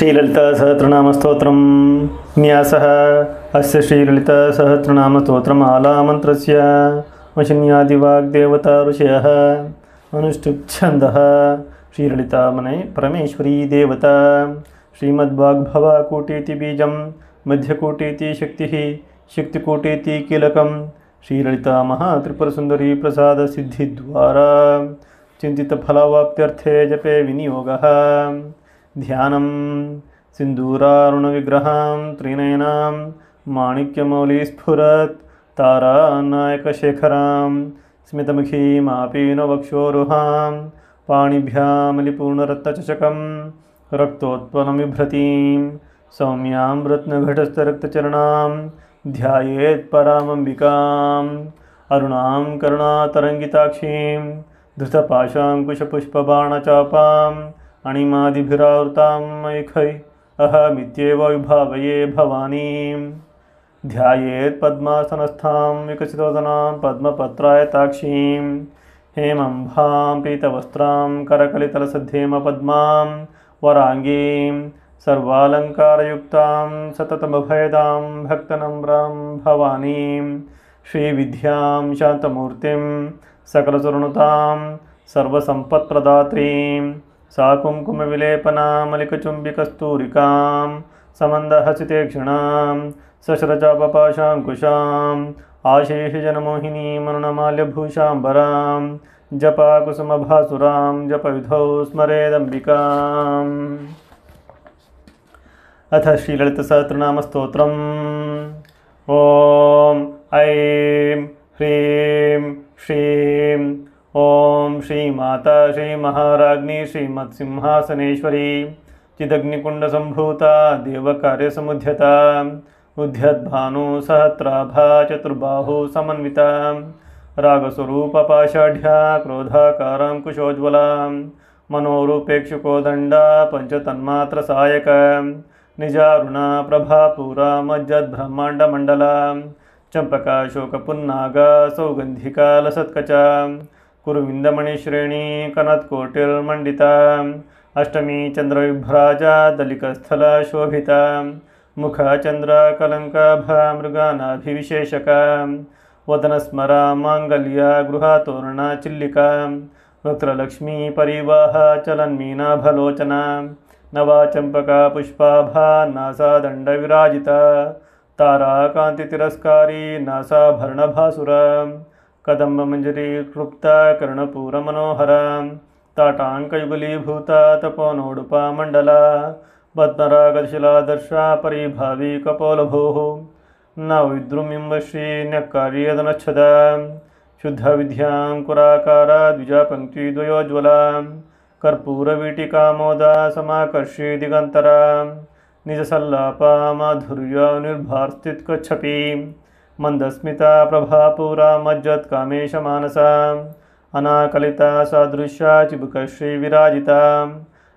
श्रीललितासहस्रनामस्तोत्रं न्यासः अस्य श्रीललितासहस्रनामस्तोत्रम् आलामन्त्रस्य वशन्यादिवाग्देवता ऋषयः अनुष्टुप्छन्दः श्रीललितामने परमेश्वरी देवता श्रीमद्वाग्भवाकूटीति बीजं मध्यकूटीति शक्तिः शक्तिकूटीति कीलकं श्रीललिता महात्रिपुरसुन्दरी प्रसादसिद्धिद्वारा चिन्तितफलवाप्त्यर्थे जपे विनियोगः ध्यानं सिन्दूरारुणविग्रहां त्रिनयनां माणिक्यमौलिस्फुरत् तारानायकशेखरां स्मितमुखीमापीनवक्षोरुहां पाणिभ्यामलिपूर्णरत्नचषकं रक्तोत्पलं बिभ्रतीं सौम्यां रत्नघटस्थरक्तचरणां ध्यायेत् परामम्बिकाम् अरुणां करुणातरङ्गिताक्षीं धृतपाशाङ्कुशपुष्पबाणचापाम् अणिमादिभिरावृतां मयिखै अहमित्येव विभावये भवानीं ध्यायेत् पद्मासनस्थां विकसितवदनां पद्मपत्रायताक्षीं हेमम्भां पीतवस्त्रां करकलितलसद्धेमपद्मां वराङ्गीं सर्वालङ्कारयुक्तां सततमभयदां भक्तनम्रां भवानीं श्रीविद्यां शान्तमूर्तिं सकलसुरनुतां सर्वसम्पत्प्रदात्रीं सा कुङ्कुमविलेपनामलिकचुम्बिकस्तूरिकां समन्दहसितेक्षणां सशरचापपाशाङ्कुशाम् आशेषजनमोहिनीमरुणमाल्यभूषाम्बरां जपाकुसुमभासुरां जपविधौ स्मरेदम्बिकाम्। अथ श्रीललितसहस्रनामस्तोत्रम्। ॐ ऐं ह्रीं श्रीं ॐ श्रीमाता श्रीमहाराज्ञी श्रीमत्सिंहासनेश्वरी चिदग्निकुण्डसम्भूता देवकार्यसमुद्यता उद्यद्भानुसहस्राभा चतुर्बाहु समन्विता रागस्वरूपपाषाढ्या क्रोधाकाराङ्कुशोज्ज्वलां मनोरूपेक्षुकोदण्डा पञ्चतन्मात्रसायक निजारुणा प्रभापूरा मज्जद्ब्रह्माण्डमण्डला चम्पकाशोकपुन्नागा सौगन्धिका लसत्कचा कुरुविन्दमणिश्रेणी कनत्कोटिर्मण्डिता अष्टमी चन्द्रविभ्राजा दलिकस्थला शोभिता मुखचन्द्रकलङ्काभा मृगानाभिविशेषका वदनस्मरा माङ्गल्या गृहातोरणा चिल्लिका वक्त्रलक्ष्मी परिवाहा चलन्मीनाभलोचना नवा चम्पका पुष्पाभा नासादण्डविराजिता ताराकान्तितिरस्कारी नासाभरणभासुरा कदम्बमञ्जरी क्लुप्ता कर्णपूरमनोहरा ताटाङ्कयुगलीभूता तपोनोडुपामण्डला पद्मरागशिलादर्शा परिभावी कपोलभूः नवविद्रुमिम्बश्री न्यक्कार्यदनच्छदा शुद्धविद्याङ्कुराकारा द्विजापङ्क्तिद्वयोज्ज्वला कर्पूरवीटिकामोदा समाकर्षी दिगन्तरा निजसल्लापा माधुर्या निर्भार्स्थित्कच्छपी मन्दस्मिता प्रभापूरा मज्जत्कामेशमानसा अनाकलिता सादृश्या चिबुकश्री विराजिता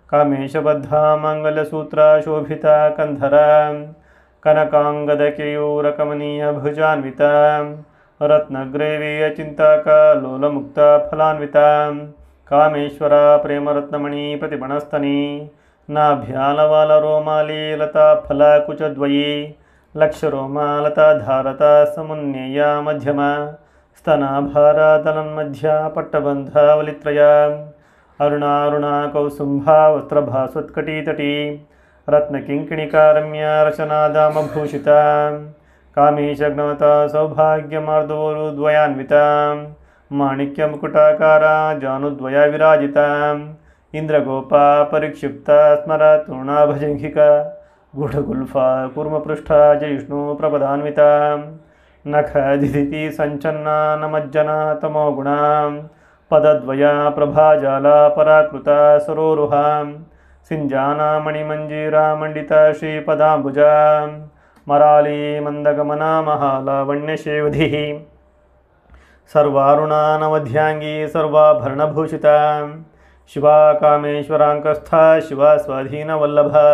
कामेशबद्धा माङ्गल्यसूत्रा शोभिता कन्धरा कनकाङ्गदकेयूरकमनीयभुजान्विता रत्नग्रैवीयचिन्ताका लोलमुक्ता फलान्विता कामेश्वरा प्रेमरत्नमणि प्रतिबणस्तनी नाभ्यालवालरोमाली लता फलाकुचद्वयी लक्षरोमा लता धारता समुन्नेया मध्यमा स्तनाभारा दलन्मध्या पट्टबन्धावलित्रया अरुणारुणा कौसुम्भा वस्त्रभास्वत्कटीतटी रत्नकिङ्किणिका रम्या रचनादामभूषिता कामेशग्नवता सौभाग्यमार्दोरुद्वयान्विता माणिक्यमुकुटाकारा जानुद्वया विराजिता इन्द्रगोपा परिक्षिप्ता स्मरतूर्णाभजङ्घिका गूढगुल्फा कूर्मपृष्ठा जयिष्णुप्रपदान्विता नखदिति सञ्चन्ना नमज्जना तमोगुणा पदद्वया प्रभाजाला पराकृता सरोरुहा सिञ्जाना मणिमञ्जीरा मण्डिता श्रीपदाम्बुजा मराली मन्दगमना महालावण्यशेवधिः सर्वारुणा नवध्याङ्गी सर्वाभरणभूषिता शिवा कामेश्वराङ्कस्था शिवा स्वाधीनवल्लभा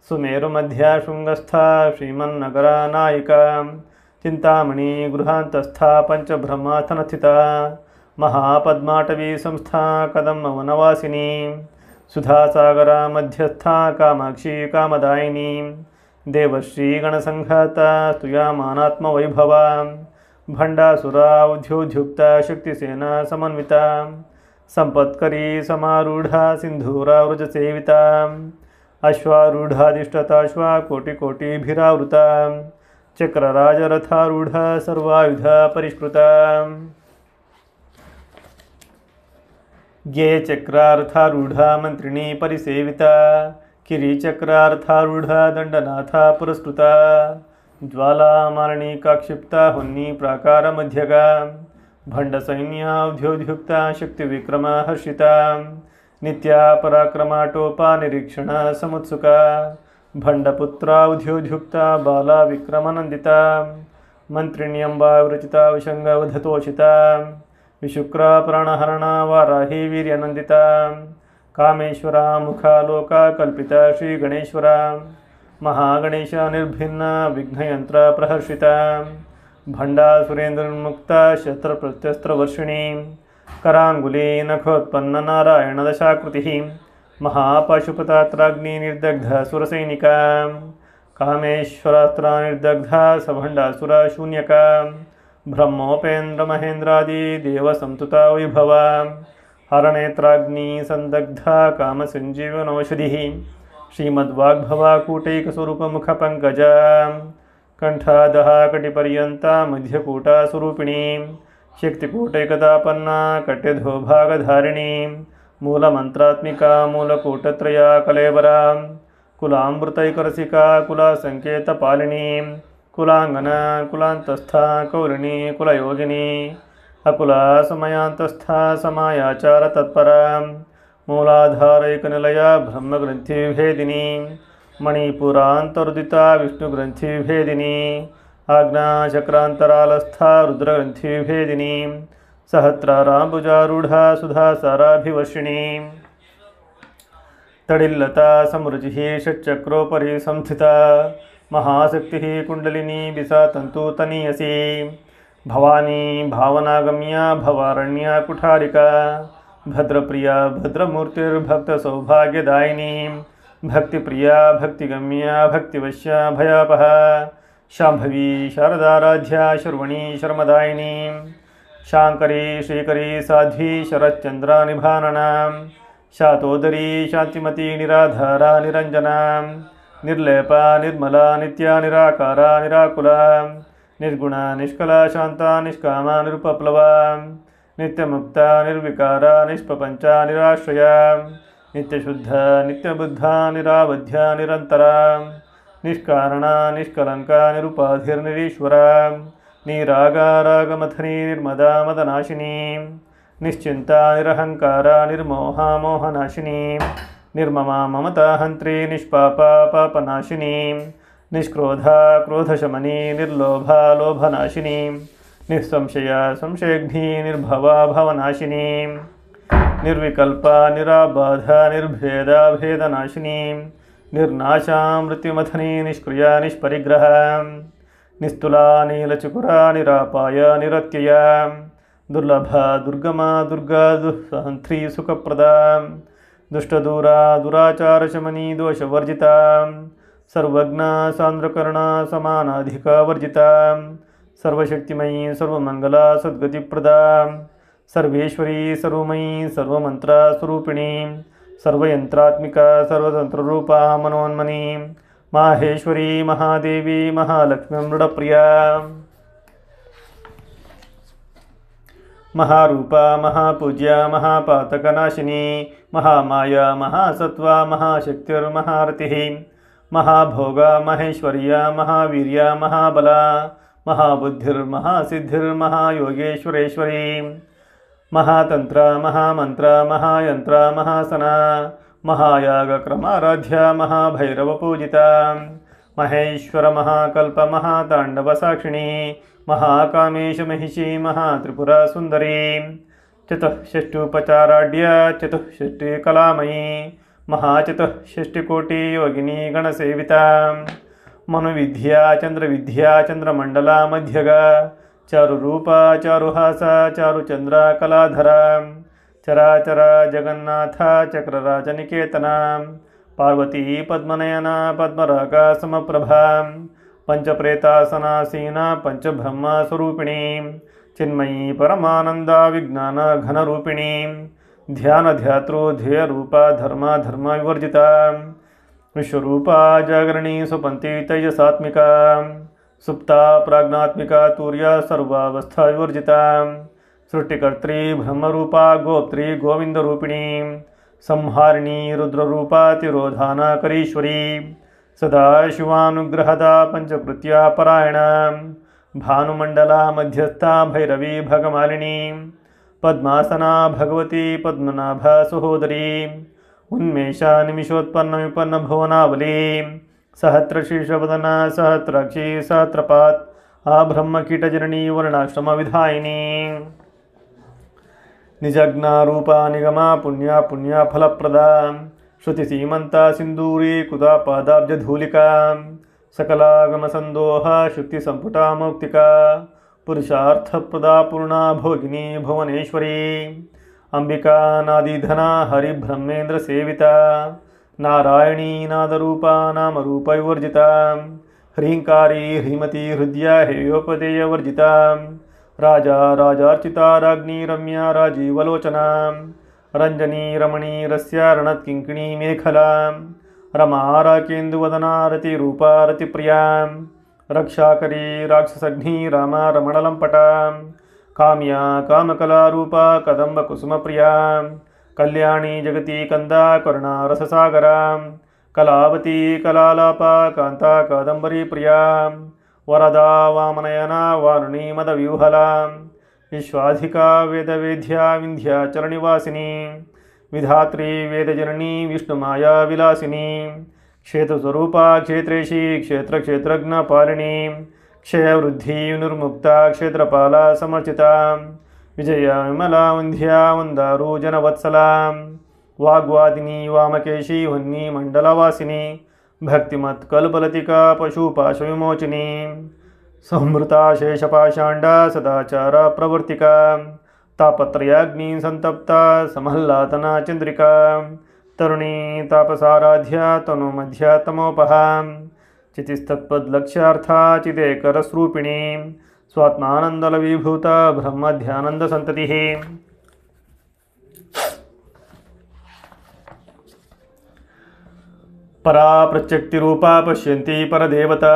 सुमेरुमध्या शृङ्गस्था श्रीमन्नगरा नायिका चिन्तामणि गृहान्तस्था पञ्चब्रह्मासनस्थिता महापद्माटवी संस्था कदम्बवनवासिनी ಸುಧಾಸಾಗರ ಮಧ್ಯಸ್ಥ ಕಾಮಾಕ್ಷಿ ಕಾಮದಾಯಿನಿ ದೇವಶ್ರೀ ಗಣಸಂಘಾತ ಸ್ತುಯಾಮಾನಾತ್ಮ ವೈಭವ ಭಂಡಾಸುರ ಉದ್ಯೋದ್ಯುಕ್ತ ಶಕ್ತಿಸೇನಾ ಸಮನ್ವಿತ ಸಂಪತ್ಕರಿ ಸಮಾರೂಢ ಸಿಂಧೂರ ವೃಜಸೇವಿತ ಅಶ್ವಾರೂಢಾಧಿಷ್ಠತಾಶ್ವ ಕೋಟಿಕೋಟಿಭಿರಾವೃತ ಚಕ್ರರಾಜರಥಾರೂಢ ಸರ್ವಾಯುಧ ಪರಿಷ್ಕೃತ ಜ್ಞೇಯಚಕ್ರಾರ್ಥಾರೂಢ ಮಂತ್ರಿಣೀ ಪರಿಸೇವಿತ ಕಿರಿಚಕ್ರಾರ್ಥಾರೂಢ ದಂಡನಾಥ ಪುರಸ್ಕೃತ ಜ್ವಾಲಾಮಾಲಿನೀಕಾಕ್ಷಿಪ್ತ ಹೊನ್ನಿ ಪ್ರಾಕಾರ ಮಧ್ಯಗ ಭಂಡ ಸೈನ್ಯೋದ್ಯೋದ್ಯುಕ್ತ ಶಕ್ತಿ ವಿಕ್ರಮ ಹರ್ಷಿತ ನಿತ್ಯ ಪರಾಕ್ರಮಾಟೋಪ ನಿರೀಕ್ಷಣ ಸಮುತ್ಸುಕ ಭಂಡಪುತ್ರ ಉದ್ಯೋದ್ಯುಕ್ತ ಬಾಲ ವಿಕ್ರಮನಂದಿತ ಮಂತ್ರಿಣ್ಯಂಬ ವಿರಚಿತ ವಿಷಂಗವಧತೋಷಿತ ವಿಶುಕ್ರ ಪ್ರಾಣಹರಣ ವಾರಾಹಿ ವೀರ್ಯನಂದಿತ ಕಾಮೇಶ್ವರ ಮುಖಾಲೋಕ ಕಲ್ಪಿತ ಶ್ರೀ ಗಣೇಶ್ವರ ಮಹಾಗಣೇಶ ನಿರ್ಭಿನ್ನ ವಿಘ್ನಯಂತ್ರ ಪ್ರಹರ್ಷಿತ ಭಂಡಾಸುರೇಂದ್ರನ್ಮುಕ್ತ ಶಸ್ತ್ರ ಪ್ರತ್ಯಸ್ತ್ರ ವರ್ಷಿಣಿ ಕರಾಂಗುಲಿ ನಖೋತ್ಪನ್ನ ನಾರಾಯಣ ದಶಾಕೃತಿ ಮಹಾಪಶುಪತಾತ್ರಾಗ್ನಿ ನಿರ್ದಗ್ಧ ಸುರಸೈನಿಕ ಕಾಮೇಶ್ವರಾಸ್ತ್ರ ನಿರ್ದಗ್ಧ ಸಭಂಡಾಸುರ ಶೂನ್ಯಕ ಬ್ರಹ್ಮೋಪೇಂದ್ರ ಮಹೇಂದ್ರಾದಿ ದೇವ ಸಂತುತ ವೈಭವ ಹರನೇತ್ರಾಗ್ನಿ ಸಂದಗ್ಧ ಕಾಮಸಂಜೀವನೌಷಧಿ ಶ್ರೀಮದ್ವಾಗ್ಭವ ಕೂಟೈಕಸ್ವರೂಪ ಮುಖ ಪಂಕಜ ಕಂಠಾದಹ ಕಟಿಪರ್ಯಂತ ಮಧ್ಯಕೂಟ ಸ್ವರೂಪಿಣಿ ಶಕ್ತಿಕೂಟೈಕತಾಪನ್ನ ಕಟ್ಯಧೋಭಾಗಧಾರಿಣಿ ಮೂಲಮಂತ್ರಾತ್ಮಿಕಾ ಮೂಲಕೂಟತ್ರಯ ಕಲೇಬರ ಕುಲಾಮೃತೈಕರಸಿಕಾ ಕುಲ ಸಂಕೇತ ಪಾಲಿನಿ ಕುಲಾಂಗನ ಕುಲಾಂತಸ್ಥ ಕೌಲಿನಿ ಕುಲಯೋಗಿನಿ ಅಕುಲ ಸಮಯಾಂತಸ್ಥ ಸಮಾಯಾಚಾರ ತತ್ಪರ ಮೂಲಾಧಾರೈಕನಿಲಯ ಬ್ರಹ್ಮಗ್ರಂಥಿ ವಿಭೇದಿನಿ ಮಣಿಪುರಾಂತರುದಿತ ವಿಷ್ಣುಗ್ರಂಥಿ ವಿಭೇದಿನಿ ಆಜ್ಞಾಚಕ್ರಾಂತರಾಲಸ್ಥ ರುದ್ರಗ್ರಂಥಿ ವಿಭೇದಿನಿ ಸಹಸ್ರಾರಾಂಬುಜಾರೂಢ ಸುಧಾಸಾರಾಭಿವರ್ಷಿಣಿ ತಡಿಲ್ಲತಾ ಸಮೃಚಿ ಷಟ್ಚಕ್ರೋಪರಿ ಸಂಸ್ಥಿತ ಮಹಾಶಕ್ತಿ ಕುಂಡಲಿನಿ ಬಿಸಾತಂತು ತನೀಯಸಿ ಭವಾನಿ ಭಾವನಾಗಮ್ಯ ಭವಾರಣ್ಯ ಕುಠಾರಿಕ ಭದ್ರಪ್ರಿಯ ಭದ್ರಮೂರ್ತಿರ್ಭಕ್ತ ಸೌಭಾಗ್ಯದಾಯಿನಿ ಭಕ್ತಿಪ್ರಿಯ ಭಕ್ತಿಗಮ್ಯ ಭಕ್ತಿವಶ್ಯ ಭಯಾಪಹ ಶಾಂಭವಿ ಶಾರದಾರಾಧ್ಯ ಶರ್ವಣಿ ಶರ್ಮದಾಯಿನಿ ಶಾಂಕರಿ ಶ್ರೀಕರಿ ಸಾಧ್ವಿ ಶರಶ್ಚಂದ್ರ ನಿಭಾನನ ಶಾತೋದರಿ ಶಾಂತಿಮತಿ ನಿರಾಧಾರ ನಿರಂಜನ ನಿರ್ಲೇಪ ನಿರ್ಮಲ ನಿತ್ಯ ನಿರಾಕಾರ ನಿರಾಕುಲ ನಿರ್ಗುಣ ನಿಷ್ಕಲ ಶಾಂತ ನಿಷ್ಕಾಮ ನಿರುಪಪ್ಲವ ನಿತ್ಯಮುಕ್ತ ನಿರ್ವಿಕಾರ ನಿಷ್ಪ್ರಪಂಚ ನಿರಾಶ್ರಯ ನಿತ್ಯಶುದ್ಧ ನಿತ್ಯಬುದ್ಧ ನಿರಾವಧ್ಯ ನಿರಂತರ ನಿಷ್ಕಾರಣ ನಿಷ್ಕಲಂಕ ನಿರುಪಾಧಿರ್ನಿರೀಶ್ವರ ನೀರಾಗಾರಾಗಮಥನಿ ನಿರ್ಮದ ಮದನಾಶಿನಿ ನಿಶ್ಚಿಂತ ನಿರಹಂಕಾರ ನಿರ್ಮೋಹ ಮೋಹನಾಶಿನಿ ನಿರ್ಮಮ ಮಮತಾ ಹಂತ್ರಿ ನಿಷ್ಪಾಪ ಪಾಪನಾಶಿನಿ ನಿಷ್ಕ್ರೋಧ ಕ್ರೋಧಶಮನಿ ನಿರ್ಲೋಭ ಲೋಭನಾಶಿನಿ ನಿಸ್ಸಂಶಯ ಸಂಶಯಘ್ನಿ ನಿರ್ಭವ ಭವನಾಶಿನಿ ನಿರ್ವಿಕಲ್ಪ ನಿರಾಬಾಧ ನಿರ್ಭೇದ ಭೇದನಾಶಿನಿ ನಿರ್ನಾಶ ಮೃತ್ಯುಮಥನಿ ನಿಷ್ಕ್ರಿಯ ನಿಷ್ಪರಿಗ್ರಹ ನಿಸ್ತುಲಾ ನೀಲಚುಕುರ ನಿರಾಪಾಯ ನಿರತ್ಯಯ ದುರ್ಲಭ ದುರ್ಗಮ ದುರ್ಗಾ ದುಃಸಹಂತ್ರಿ ಸುಖಪ್ರದ ದುಷ್ಟದೂರ ದುರಾಚಾರಶಮನಿ ದೋಷವರ್ಜಿತ ಸರ್ವಜ್ಞ ಸಾಂದ್ರಕರ್ಣ ಸಮಾನಾಧಿಕ ವರ್ಜಿತ ಸರ್ವಶಕ್ತಿಮಯಿ ಸರ್ವಮಂಗಲ ಸದ್ಗತಿಪ್ರದ ಸರ್ವೇಶ್ವರಿ ಸರ್ವಮಯಿ ಸರ್ವಮಂತ್ರ ಸ್ವರೂಪಿಣಿ ಸರ್ವಯಂತ್ರಾತ್ಮಿಕ ಸರ್ವತಂತ್ರರೂಪ ಮನೋನ್ಮನಿ ಮಾಹೇಶ್ವರಿ ಮಹಾದೇವಿ ಮಹಾಲಕ್ಷ್ಮಿ ಮೃಡಪ್ರಿಯ ಮಹಾರೂಪ ಮಹಾಪೂಜ್ಯ ಮಹಾಪಾತಕನಾಶಿನಿ ಮಹಾಮಾಯ ಮಹಾಸತ್ವ ಮಹಾಶಕ್ತಿರ್ಮಹಾರತಿ ಮಹಾಭೋಗ ಮಹೇಶ್ವರ್ಯ ಮಹಾವೀರ್ಯ ಮಹಾಬಲ ಮಹಾಬುದ್ಧಿರ್ಮಹಾಸಿದ್ಧಿರ್ಮಹಾಯೋಗೇಶ್ವರೇಶ್ವರಿ ಮಹಾತಂತ್ರ ಮಹಾಮಂತ್ರ ಮಹಾಯಂತ್ರ ಮಹಾಸನ ಮಹಾಯಾಗಕ್ರಮಾರಾಧ್ಯ ಮಹಾಭೈರವಪೂಜಿತ ಮಹೇಶ್ವರ ಮಹಾಕಲ್ಪ ಮಹಾತಾಂಡವ ಸಾಕ್ಷಿಣಿ ಮಹಾಕಾಮೇಶ ಮಹಿಷಿ ಮಹಾತ್ರಿಪುರ ಸುಂದರಿ ಚತುಷ್ಷಷ್ಟ್ಯುಪಚಾರಾಢ್ಯ ಚತುಷ್ಷಷ್ಟಿ ಕಲಾಮಯಿ ಮಹಾಚತುಷ್ಷಷ್ಟಿಕೋಟಿ ಯೋಗಿನಿ ಗಣಸೇವಿತ ಮನುವಿದ್ಯಾ ಚಂದ್ರವಿದ್ಯಾ ಚಂದ್ರಮಂಡಲ ಮಧ್ಯಗ ಚಾರುರೂಪ ಚಾರುಹಾಸ ಚಾರುಚಂದ್ರ ಕಲಾಧರ ಚರಾಚರ ಜಗನ್ನಾಥ ಚಕ್ರರಾಜನಿಕೇತನ ಪಾರ್ವತಿ ಪದ್ಮನಯನ ಪದ್ಮರಾಗ ಸಮಪ್ರಭಾ ಪಂಚಪ್ರೇತಾಸನಾಸೀನ ಪಂಚಬ್ರಹ್ಮ ಸ್ವರೂಪಿಣಿ ಚಿನ್ಮಯಿ ಪರಮಾನಂದ ವಿಜ್ಞಾನ ಘನರೂಪಿಣಿ ಧ್ಯಾನ ಧ್ಯಾತೃ ಧ್ಯೇಯ ರೂಪ ಧರ್ಮ ಧರ್ಮ ವಿವರ್ಜಿತ ವಿಶ್ವರೂಪ ಜಾಗರಣಿ ಸುಪಂತಿ ತೈಜಸಾತ್ಮಿಕ ಸುಪ್ತ ಪ್ರಾಜ್ಞಾತ್ಮಿಕ ತೂರ್ಯ ಸರ್ವಾवस्था ವಿವರ್ಜಿತ ಸೃಷ್ಟಿಕರ್ತ್ರಿ ಬ್ರಹ್ಮರೂಪ ಗೋಪ್ತ್ರಿ ಗೋವಿಂದರೂಪಿಣಿ ಸಂಹಾರಿಣಿ ರುದ್ರರೂಪ ತಿರೋಧಾನಕರೀಶ್ವರಿ ಸದಾ ಶಿವಾನುಗ್ರಹದ ಪಂಚಕೃತ್ಯ ಪರಾಯಣ ಭಾನುಮಂಡಲ ಮಧ್ಯಸ್ಥ ಭೈರವಿ ಭಗಮಾಲಿನಿ ಪದ್ಮಾಸನ ಭಗವತಿ ಪದ್ಮನಾಭ ಸಹೋದರಿ ಉನ್ಮೇಷ ನಿಮಿಷೋತ್ಪನ್ನ ವಿಪನ್ನ ಭುವನಾವಲಿ ಸಹಸ್ರ ಶೀರ್ಷವದನ ಸಹಸ್ರಾಕ್ಷಿ ಸಹಸ್ರಪಾತ್ ಆ ಬ್ರಹ್ಮಕೀಟಜನನಿ ವರ್ಣಾಶ್ರಮ ವಿಧಾಯಿನಿ ನಿಜಜ್ಞಾರೂಪ ನಿಗಮ ಪುಣ್ಯ ಪುಣ್ಯ ಫಲಪ್ರದ ಶ್ರುತಿ ಸೀಮಂತ ಸಿಂಧೂರಿ ಕುತ ಪಾದಾಬ್ಜಧೂಲಿಕ ಸಕಲಾಗಮ ಸಂದೋಹ ಶುಕ್ತಿ ಸಂಪುಟ ಮೌಕ್ತಿಕ ಪುರುಷಾರ್ಥಪ್ರದ ಪೂರ್ಣ ಭೋಗಿನಿ ಭುವನೇಶ್ವರಿ ಅಂಬಿಕಾ ನಾದಿಧನ ಹರಿಬ್ರಹ್ಮೇಂದ್ರ ಸೇವಿತ ನಾರಾಯಣೀ ನಾದರೂಪ ನಾಮರೂಪ ವಿವರ್ಜಿತ ಹ್ರೀಂಕಾರಿ ಹ್ರೀಮತಿ ಹೃದಯ ಹೇಯೋಪದೇಯ ವರ್ಜಿತ ರಾಜ ರಾಜಾರ್ಚಿತ ರಾಜ್ಞಿ ರಮ್ಯ ರಾಜೀವಲೋಚನ ರಂಜನಿ ರಮಣಿ ರಸ್ಯ ರಣತ್ಕಿಂಕಿಣಿ ಮೇಖಲಾ रमा राकेन्दुवदना रतिरूपा रतिप्रिया रक्षाकरी राक्षसघ्नी रामा रमणलंपटा काम्या कामकलारूपा कदम्बकुसुमप्रिया कल्याणी जगती कंदा करुणा रससागरा कलावती कलालापा कांता कादंबरी प्रिया वरदा वामनयना वारुणी मदव्यूहला विश्वाधिका वेदवेद्या विंध्याचलनिवासिनी विधात्री वेदजननी विष्णुमाया विलासिनी क्षेत्रस्वरूपा क्षेत्रेशी क्षेत्रक्षेत्रज्ञ पालिनी क्षयवृद्धि निर्मुक्ता क्षेत्रपाला समर्चिता विजया विमला वंध्या वंदारू जनवत्सला वाग्वादिनी वामकेशी वह्नी मंडलवासिनी भक्तिमत्कल्पलतिका पशुपाशविमोचिनी संहृता शेषपाषाण्डा सदाचार प्रवर्तिका तापत्रयाग्नि संतप्ता समहल्लातना चंद्रिका तरुणी तापसाराध्या तनुमध्या तमोपहा चितिस्तत्पद्लक्ष्यार्था चिदेकरस्रूपिणी स्वात्मानंदलविभूता ब्रह्मध्यानंद संततिः परा प्रत्यक्तिरूपा पश्यन्ति परदेवता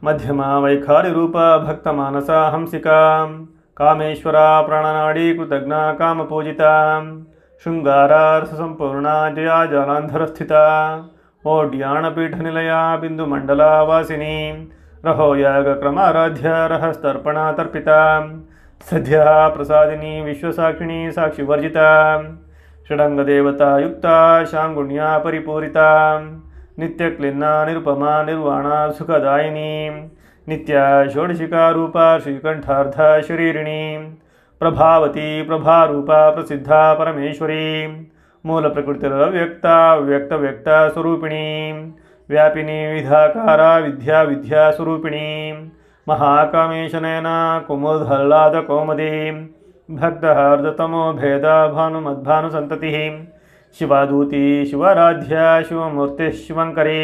मध्यमा वैखारिरूपा भक्तमानसा हंसिका कामेश्वरा प्राणनाड़ी कृतज्ञा कामपूजिता शृंगारा रससंपूर्णा जया जालांधरस्थिता ओड्याणपीठनिलया बिंदुमंडला वासिनी रहोयागक्रमाराध्या रहस्तर्पणा तर्पिता सद्यः प्रसादिनी विश्वसाक्षिणी साक्षिवर्जिता षडंगदेवता युक्ता शांगुण्या परिपूरिता नित्यक्लिन्ना निरुपमा निर्वाणा सुखदायिनी नित्या षोडशिका रूपा श्रीकंठार्ध शरीरिणी प्रभावती प्रभारूपा प्रसिद्धा परमेश्वरी मूल प्रकृतिरव्यक्ता व्यक्त व्यक्त स्वरूपिणी व्यापिनी विधाकारा विद्या विद्या स्वरूपिणी महाकामेशनयना कुमुदहल्लाद कौमदी भक्तहार्दतमो भेद भानुमद्भानुसंततिः शिवादूती शिवाराध्या शिवमूर्ति शिवंकरी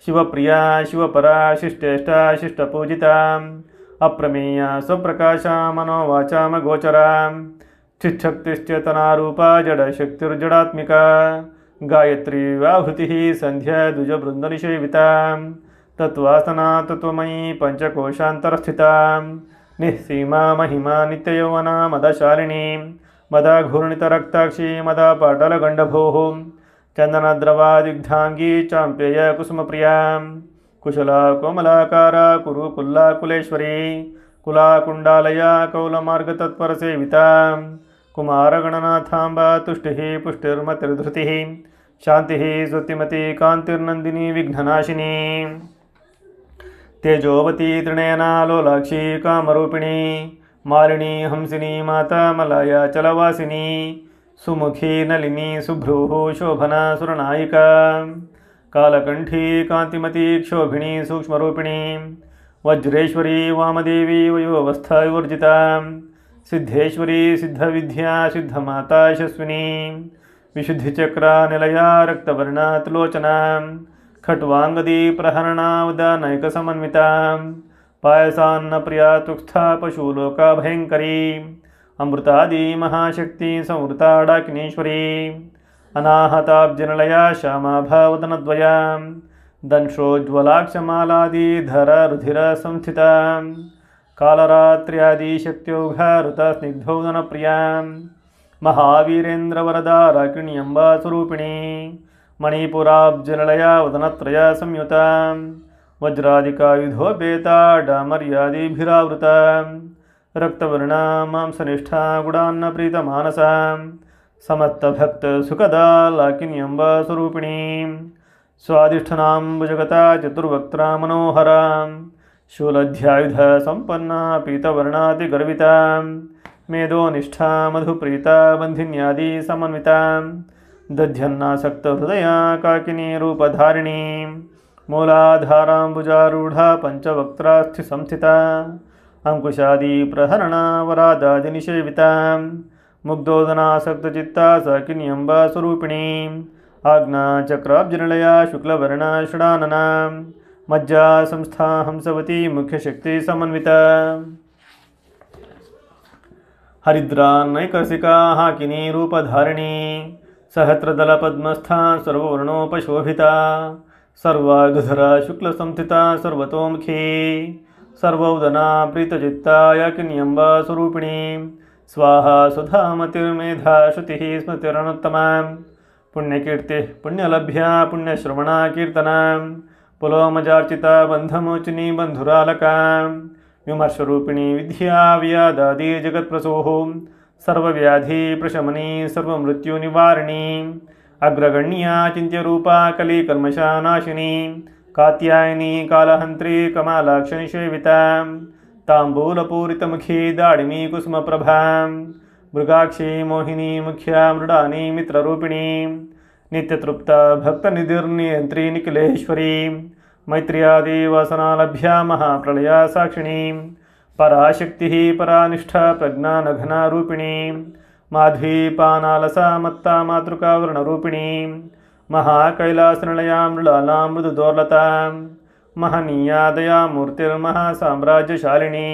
शिवप्रिया शिवपरा शिष्टेष्टा शिष्टपूजिता अप्रमेया स्वप्रकाशा मनोवाचामगोचरा चिच्छक्तिश्चेतनारूपा जडशक्तिर्जडात्मिका गायत्री व्याहृतिः संध्या द्विजबृन्दनिषेविता तत्त्वासना तत्त्वमयी पंचकोशान्तरस्थिता निःसीमा महिमा नित्ययौवना मदशालिनी मदघूर्णितरक्ताक्षी मदपाटलगण्डभोः चंदनद्रवादिग्धांगी चांपेय कुसुमप्रिया कुशला कोमलाकारा कुरुकुल्ला कुलेश्वरी कुलाकुंडालया कौलमार्गतत्परसेविता कुमारगणनाथांबा तुष्टिः पुष्टिर्मतिर्धृतिः शांतिः स्वतिमती कांतिर्नंदिनी विघ्ननाशिनी तेजोवती त्रिनयना लोलाक्षी कामरूपिणी मालिनी हंसिनी माता मलाया चलवासिनी सुमुखी नलिनी सुभ्रूः शोभना सुरनायिका कालकंठी कांतिमती क्षोभिणी सूक्ष्मरूपिणी वज्रेश्वरी वामदेवी वयोवस्था विवर्जिता सिद्धेश्वरी सिद्धविद्या सिद्धमाता यशस्विनी विशुद्धिचक्रा निलया रक्तवर्णा त्रिलोचना खट्वांगदी प्रहरणा उदानैकसमन्विता पायसान्नप्रिया तुक्स्था पशुलोका भयंकरी अमृतादि महाशक्ति संवृता डाकिनीश्वरी अनाहताब्जनिलया श्यामाभावदनद्वया दंशोज्ज्वलाक्षमालादिधर रुधिर संस्थिता कालरात्र्यादिशक्त्योघारुता स्निग्धौदनप्रिया महावीरेन्द्रवरदा राकिण्यम्बा स्वरूपिणी मणिपुराब्जनिलया वदनत्रया संयुता वज्रादिकायुधोपेता डामर्यादिभिरावृता रक्तवर्णा मांसनिष्ठा गुडान्नप्रीतमानसा समस्तभक्तसुखदा लाकिन्यम्बा स्वरूपिणी स्वादिष्ठनाम्बुजगता चतुर्वक्त्रा मनोहरा शूलध्यायुध संपन्ना पीतवर्णातिगर्विता मेधोनिष्ठा मधुप्रीता बन्धिन्यादि समन्विता दध्यन्नासक्तहृदया काकिनी रूपधारिणी मूलाधाराम्बुजारूढा पञ्चवक्त्रास्थिसंस्थिता अंकुशादि प्रहरणा वरादादिनिषेविता मुग्धोदनासक्तचित्ता साकिन्यम्बा स्वरूपिणी आज्ञा चक्राब्जनिलया शुक्लवर्णा षडानना मज्जा संस्था हंसवती मुख्यशक्ति समन्विता हरिद्रा नैकर्षिका हाकिनी रूपधारिणी सहस्रदलपद्मस्था सर्ववर्णोपशोभिता सर्वायुधरा शुक्लसंस्थिता सर्वतोमुखी सर्वौदना प्रीतचित्ता याकिन्यम्बा स्वरूपिणी स्वाहा सुधामतिर्मेधा श्रुतिः स्मृतिरनुत्तमा पुण्यकीर्तिः पुण्यलभ्या पुण्यश्रवणा कीर्तना पुलोमजार्चिता बन्धमोचिनी बन्धुरालका विमर्शरूपिणी विद्या व्यादादि जगत्प्रसूः सर्वव्याधि प्रशमनी सर्वमृत्युनिवारिणी अग्रगण्या चिन्त्यरूपा कलिकल्मषानाशिनी कात्यायनी कालहन्त्री कमालाक्षनिषेविता ताम्बूलपूरितमुखी दाडिमी कुसुमप्रभा मृगाक्षी मोहिनी मुख्या मृडानी मित्ररूपिणी नित्यतृप्ता भक्तनिधिर्नियन्त्री निखिलेश्वरी मैत्र्यादि वासनालभ्या महाप्रलया साक्षिणी पराशक्तिः परानिष्ठा प्रज्ञानघना रूपिणी माध्वीपानालसा मत्ता मातृका वर्णरूपिणी महाकैलासनिलया मृडाला मृदुदोर्लता महनीया दया मूर्तिर्महासाम्राज्यशालिनी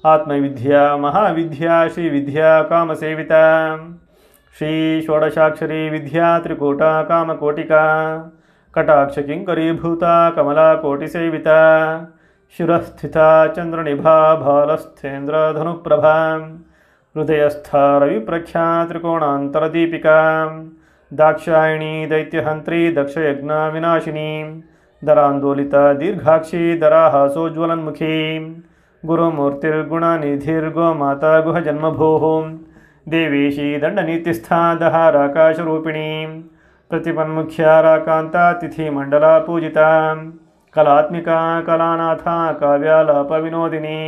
आत्मविद्या महाविद्या श्रीविद्या कामसेविता श्री षोडशाक्षरी विद्या त्रिकूटा कामकोटिका कटाक्षकिङ्करीभूता कमला कोटिसेविता शिरस्थिता चन्द्रनिभा भालस्थेन्द्रधनुप्रभा हृदयस्था रविप्रख्या त्रिकोणान्तरदीपिका दाक्षायणी दैत्यहन्त्री दक्षयज्ञविनाशिनी दरान्दोलिता दीर्घाक्षी दराहासोज्ज्वलन्मुखी गुरुमूर्तिर्गुणनिधिर्गोमाता गुहजन्मभूः देवीशी दण्डनीतिस्था दहाराकाशरूपिणी प्रतिपन्मुख्या राकान्ता तिथिमण्डला पूजिता कलात्मिका कलानाथा काव्यालापविनोदिनी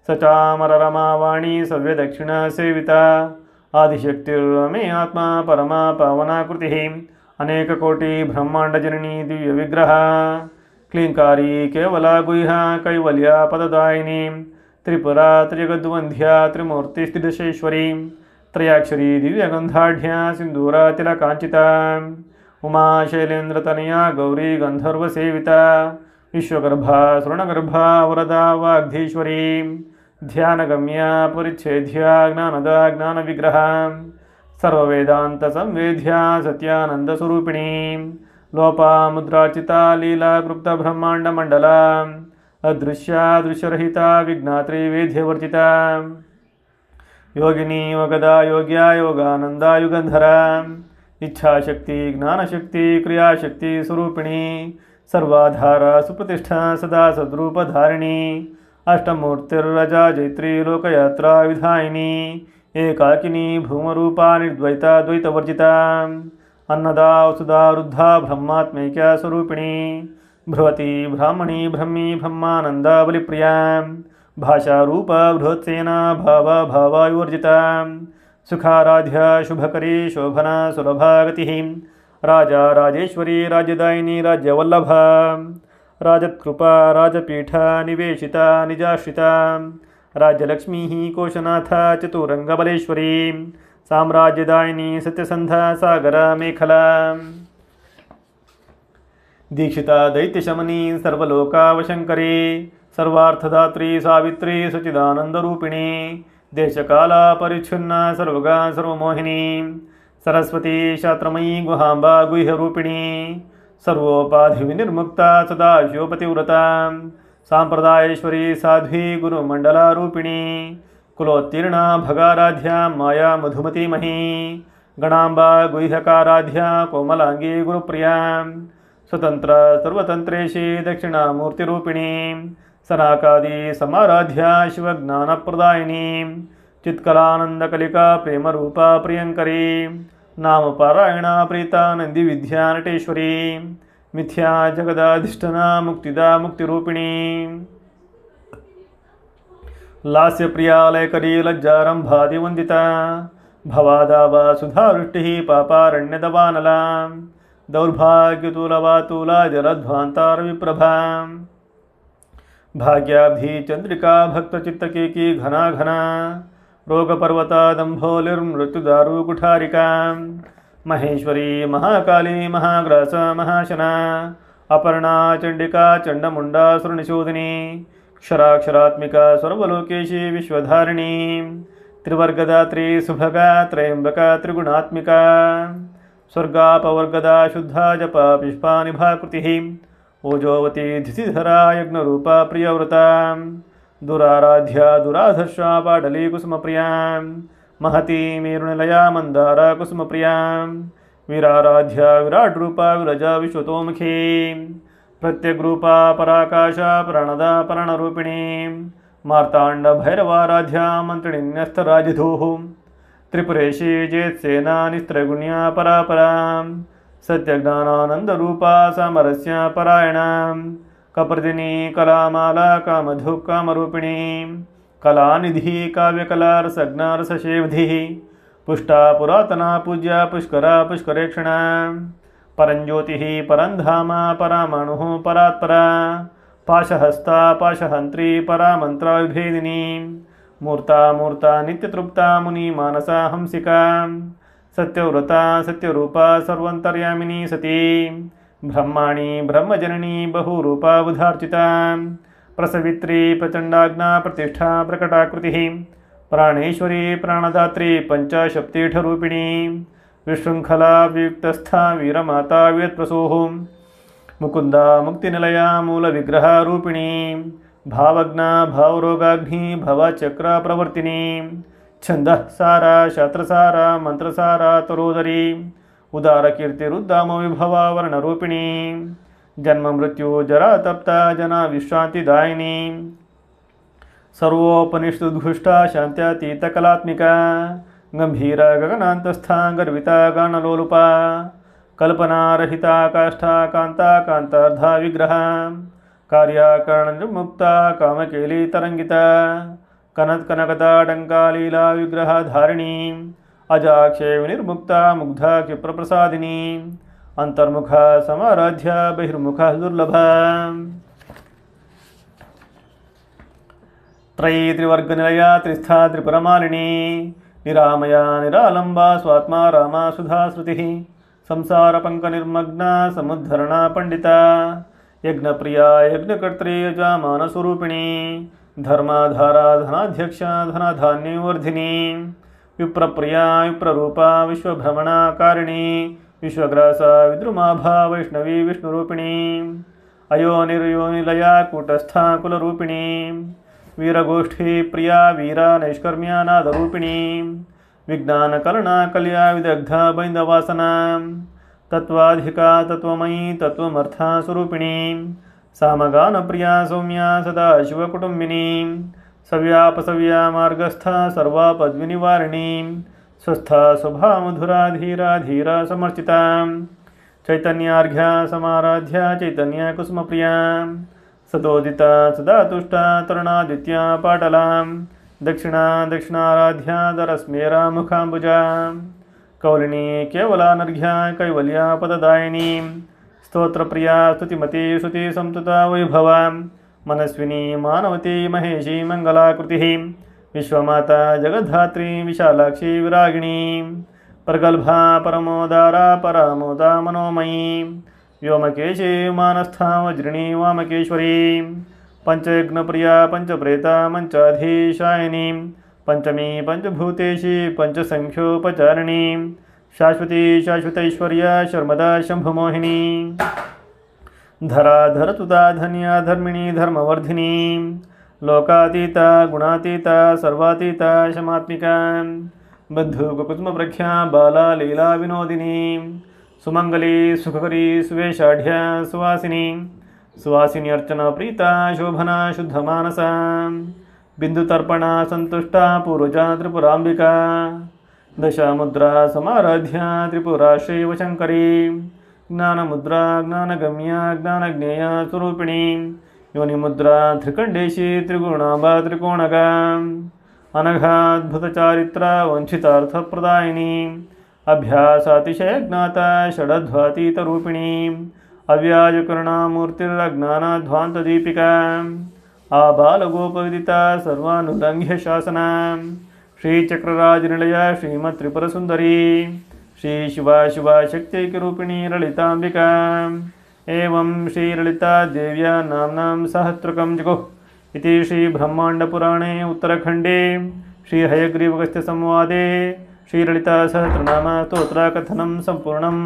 सचामररमावाणी सव्यदक्षिणा सेविता आदिशक्तिर्मे आत्मा परमा पावनाकृतिः अनेककोटि ब्रह्माण्डजननी दिव्यविग्रह क्लींकारी केवला गुह्या कैवल्या पददायिनी त्रिपुरा त्रिजगद्वन्ध्या त्रिमूर्तिस्त्रिदशेश्वरी त्रयाक्षरी दिव्यगन्धाढ्या सिन्दूरातिलकाञ्चिता उमा शैलेन्द्रतनया गौरी गन्धर्वसेविता विश्वगर्भा स्वर्णगर्भा वरदा वाग्धीश्वरी ध्यानगम्या परिच्छेद्या ज्ञानदा ज्ञानविग्रहा सर्ववेदान्तसंवेद्या सत्यानन्दस्वरूपिणी लोपा मुद्राचिता लीला गुप्तब्रह्माण्डमण्डला अदृश्या दृश्यरहिता विज्ञात्री वेद्यवर्जिता योगिनी योगदा योग्या योगानंदा युगंधरा इच्छाशक्ति ज्ञानशक्ति क्रियाशक्ति स्वरूपिणी सर्वाधारा सुप्रतिष्ठा सदा सद्रूपधारिणी अष्टमूर्तिर्रजा जैत्री लोकयात्रा विधायिनी एकाकिनी भूमरूपा निर्द्वैता द्वैतवर्जिता अन्नदा वसुधा रुद्धा ब्रह्मात्मैक्या स्वरूपिणी भ्रुवती ब्राह्मणी ब्रह्मी ब्रह्मानंदा बलिप्रिया भाषारूपा बृहत्सेना भावा भावायुवर्जिता सुखाराध्या शुभकरी शोभना सुलभा गतिः राजा राजेश्वरी राज्यदायिनी राज्यवल्लभा राजत्कृपा राजपीठा निवेशिता निजाश्रिता राज्यलक्ष्मीः कोशनाथ चतुरङ्गबलेश्वरी साम्राज्यदायिनी सत्यसन्धा सागरा मेखला दीक्षिता दैत्यशमनी सर्वलोकावशङ्करी सर्वार्थदात्री सावित्री सच्चिदानन्दरूपिणी देशकाला परिच्छिन्ना सर्वगा सर्वमोहिनी सरस्वती शास्त्रमयी गुहाम्बा गुह्यरूपिणी सर्वोपाधिविनिर्मुक्ता सदाशिवपतिव्रता सांप्रदायेश्वरी साध्वी गुरुमण्डलारूपिणी कुलोत्तीर्णा भगाराध्या माया मधुमतीमही गणाम्बा गुह्यकाराध्या कोमलांगी गुरुप्रिया स्वतंत्र सर्वतंत्रेशी दक्षिणामूर्तिरूपिणी सनाकादि समाराध्या शिवज्ञानप्रदायिनी चित्कलानंदकलिका प्रेमरूपा प्रियंकरी नामपारायणा प्रीता नंदिविद्या नटेश्वरी मिथ्या जगदाधिष्ठना मुक्तिदा मुक्तिरूपिणी लास्यप्रिया लयकरी लज्जारंभादिवंदिता भवादावा सुधावृष्टिः पापारण्यदवानला दौर्भाग्यतुलवातुला जलध्वांतारविप्रभा भाग्याब्धि चंद्रिका भक्तचित्तकेकी घना घना रोगपर्वता दंभोलिर्मृत्युदारु कुठारिका महेश्वरी महाकाली महाग्रास महाशना अपर्णा चंडिका चंडमुंडा सुरनिशोधिनी क्षराक्षरात्मिका सर्वलोकेशी विश्वधारिणी त्रिवर्गदात्री सुभगा त्रयंबका त्रिगुणात्मिका स्वर्गापवर्गदा शुद्धा जपा पुष्पा निभाकृतिः ओजोवती धिसिधरा यज्ञरूपा प्रियव्रता दुराराध्या दुराधर्षा पाडली कुसुमप्रिया महती मेरुनिलया मंदारा कुसुमप्रिया वीराराध्या विराट्रूपा विरजा विश्वतोमुखी प्रत्यग्रूपा पराकाशा प्राणदा प्राणरूपिणी मार्तांड भैरवाराध्या मंत्रिण्यस्तराजिधूः त्रिपुरेशी जेत्सेना निस्त्रगुण्या परापरा सत्यज्ञानानंदरूपा सामरस्य परायणा कप्रदिनी कलामाला कामधु कामरूपिणी कलानिधि काव्यकला रसज्ञा रसशेवधिः पुष्टा पुरातना पूज्या पुष्करा पुष्करेक्षणा परंज्योतिः परंधामा परामणुः परात्परा पाशहस्ता पाशहंत्री परामंत्रा विभेदिनी मूर्ता मूर्ता नित्यतृप्ता मुनि मानसा हंसिका सत्यव्रता सत्यरूपा सर्वंतर्यामिनी सती ब्रह्माणी ब्रह्मजननी बहुरूपा बुधार्चिता प्रसवित्री प्रचंडाग्ना प्रतिष्ठा प्रकटाकृतिः प्राणेश्वरी प्राणदात्री पंचशक्तिठरूपिणी विशृंखला वियुक्तस्था वीरमाता व्यत्प्रसूः मुकुंदा मुक्तिनिलया मूलविग्रहरूपिणी भावज्ञा भावरोगाग्नि भवचक्र प्रवर्तिनी छंदः सारा शास्त्रसारा मंत्रसारा तरोदरी उदारकीर्तिरुद्दाम विभवा वर्णरूपिणी जन्म मृत्यु जरा तप्ता जना विश्रांतिदायिनी सर्वोपनिषदुद्घुष्टा शांत्यातीतकलात्मिका गंभीरा गगनान्तस्था गर्विता गानलोलुपा कल्पनारहिता काष्ठा कांता कांतार्धा विग्रहा कार्याकरणमुक्ता कामकेली तरंगिता कनत कनकता टंकालीला विग्रहधारिणी अजाक्षे विनिर्मुक्ता मुग्धा क्षिप्रप्रसादिनी अंतर्मुखा समाराध्या बहिर्मुखा दुर्लभा त्रयी त्रिवर्गनिलया त्रिस्था त्रिपुरमालिनी निरामया निरालंबा स्वात्मा रामा सुधा श्रुतिः संसारपंकनिर्मग्ना समुद्धरणा पंडिता यज्ञप्रिया यज्ञकर्त्री यजामानस्वरूपिणी धर्माधारा धनाध्यक्षा धनाधान्यवर्धिनी विप्रप्रिया विप्ररूपा विश्वभ्रमणाकारिणी विश्वग्रासा विद्रुमाभा वैष्णवी विष्णुरूपिणी अयोनिर्योनिलया कूटस्था कुलरूपिणी वीरगोष्ठी प्रिया वीरा नैष्कर्म्या नादरूपिणी विज्ञानकलना कल्या विदग्धा बैन्दवासना तत्वाधिका तत्वमयी तत्वमर्था स्वरूपिणी सामगानप्रिया सौम्या सदा शिवकुटुम्बिनी सव्यापसव्या मार्गस्था सर्वापद्विनिवारिणी स्वस्था स्वभावमधुरा धीरा धीरा समर्चिता चैतन्यार्घ्या समाराध्या चैतन्य कुसुमप्रिया सदोदिता सदा तुष्टा तरुणादित्या पाटला दक्षिणा दक्षिणाराध्या दरस्मेरा मुखाम्बुजा कौलिनी केवलानर्घ्या कैवल्या पददायिनी स्तोत्रप्रिया स्तुतिमती श्रुति संतुता वैभवा मनस्विनी मानवती महेशी मंगलाकृतिः विश्वमाता जगद्धात्री विशालाक्षी विरागिणी प्रगल्भा परमोदारा परामोदा मनोमयी व्योमकेशी मानस्था वज्रिणी वामकेश्वरी पंचयज्ञप्रिया पंचप्रेता मंचाधीशायिनी पंचमी पंचभूतेशी पंचसंख्योपचारिणी शाश्वती शाश्वतैश्वर्या शर्मदा शंभुमोहिनी धरा धरतुता धन्या धर्मिणी धर्मवर्धिनी लोकातीता गुणातीता सर्वातीता शमात्मिका बद्धुकुकुस्मप्रख्या बाला लीला विनोदिनी सुमंगली सुखकरी सुवेशाढ्या सुवासिनी सुवासिनी अर्चना प्रीता शोभना शुद्धमानसा बिंदुतर्पणा संतुष्टा पूर्वजा त्रिपुरांबिका दशामुद्रा समाराध्या त्रिपुरा शिवशंकरी ज्ञानमुद्रा ज्ञानगम्या ज्ञानज्ञेया स्वरूपिणी योनिमुद्रा त्रिकंडेशी त्रिगुणांबा त्रिकोणगा अनघाद्भुतचारित्रा वंचितार्थप्रदायिनी अभ्यासातिशय ज्ञाता षडध्वातीतरूपिणी अव्याजकरुणामूर्तिरज्ञानाध्वान्तदीपिका आबालगोपविदिता सर्वानुलङ्घ्य शासना श्रीचक्रराजनिलया श्रीमत्त्रिपुरसुन्दरी श्री शिवा शिवा शक्त्यैकरूपिणी ललितांबिका एवं श्रीललिता देव्या नाम्नां सहस्रकं जगुः इति श्रीब्रह्माण्डपुराणे उत्तरखण्डे श्रीहयग्रीवगस्त्यसंवादे श्रीललितासहस्रनाम स्तोत्रकथनं सम्पूर्णम्।